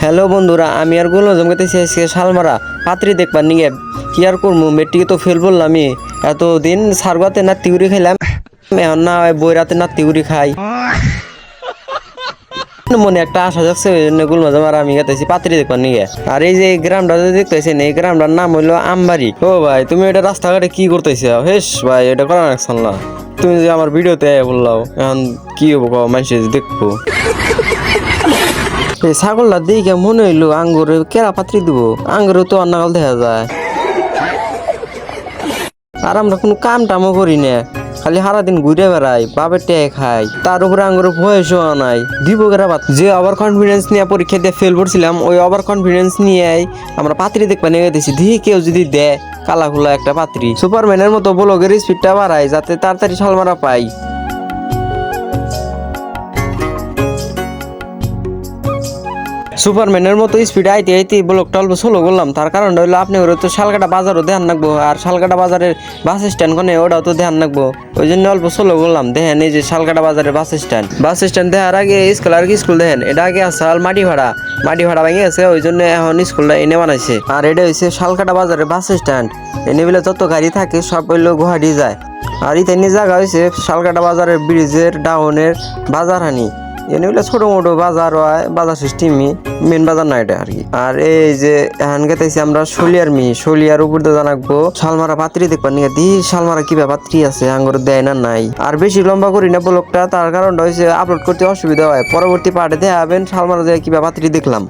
Hello বন্ধুরা, আমি আর গুলো জমগাতেছি আজকে শালমারা পাত্রী দেখবার নিয়ে। কি আর করবো, মেট্রিকে তো ফেল বললাম। আমি এতদিন সারগাতে না তিউরি খাইলাম, এখন না হয় বইরাতে না তিউরি খাই। মনে একটা আশা যাচ্ছে, ওই জন্য গুলমা জামার আমি গেতেছি পাত্রী দেখবার নিয়ে। আর এই যে গ্রামটা দেখতেছেন, এই গ্রামটার নাম হইলো আমবাড়ি। ও ভাই, তুমি এটা রাস্তাঘাটে কি করতেছো? হেস ভাই, এটা করা রাখছাল না। তুমি যে আমার ভিডিওতে বললাও, এখন কি হবো মানুষ দেখবো। এই ছাগলটা দেখে মনে হইলো আঙ্গুরে কেরা পাত্রী দিব, আঙ্গুরে তো অন্নাকাল দেখা যায়। আর আমরা কোনো কাম টামও করি না, খালি সারাদিন ঘুরে বেড়াই, বাপের টেয়ে খাই। তার উপরে আঙ্গুরে বয়সও নাই, দিব কেরা পাত্রী। যে ওভার কনফিডেন্স নিয়ে পরীক্ষা দিয়ে ফেল করছিলাম, ওই ওভার কনফিডেন্স নিয়েই আমরা পাত্রী দেখবা নিয়ে গেছি। দিয়ে কেউ যদি দেয় কালা খোলা একটা পাত্রী, সুপারম্যানের মতো ব্লগের স্পিডটা বাড়ায় যাতে তাড়াতাড়ি শালমারা পাই। সুপারম্যানের মতো স্পিড আইতে আইতে ব্লকটা অল্প স্লো করলাম। তার কারণটা হলো আপনি ওরা তো শালকাটা বাজারও ধ্যান রাখবো, আর শালকাটা বাজারের বাস স্ট্যান্ড কোনে ওটাও তো ধ্যান রাখবো। ওই জন্য অল্প স্লো করলাম। দেখেন এই যে শালকাটা বাজারের বাস স্ট্যান্ড দেখার আগে স্কুল আর কি স্কুল দেখেন, এটা আগে আসল মাটি ভাড়া ভেঙে গেছে, ওই জন্য এখন স্কুলটা এনে বানাইছে। আর এটা হচ্ছে শালকাটা বাজারের বাস স্ট্যান্ড। এনে বলে যত গাড়ি থাকে সব হইলো গুয়াহাটি যায়। আর ইতানি জায়গা হয়েছে শালকাটা বাজারের ব্রিজের ডাউনের বাজার হানি। এনে বলে ছোট মোটো বাজার হয়, বাজার সিস্টেমই, মেন বাজার না এটা আর কি। আর এই যে এখন গেতেছি আমরা শলিয়ার উপর দিয়ে জানাকবো শালমারা পাত্রী দেখবার নিয়ে। দি শালমারা কিবা পাত্রী আছে, আঙ্গুর দেয় না নাই। আর বেশি লম্বা করি না ব্লগটা, তার কারণটা হয়েছে আপলোড করতে অসুবিধা হয়। পরবর্তী পার্টে দেখাবেন শালমারা কিবা পাত্রী দেখলাম।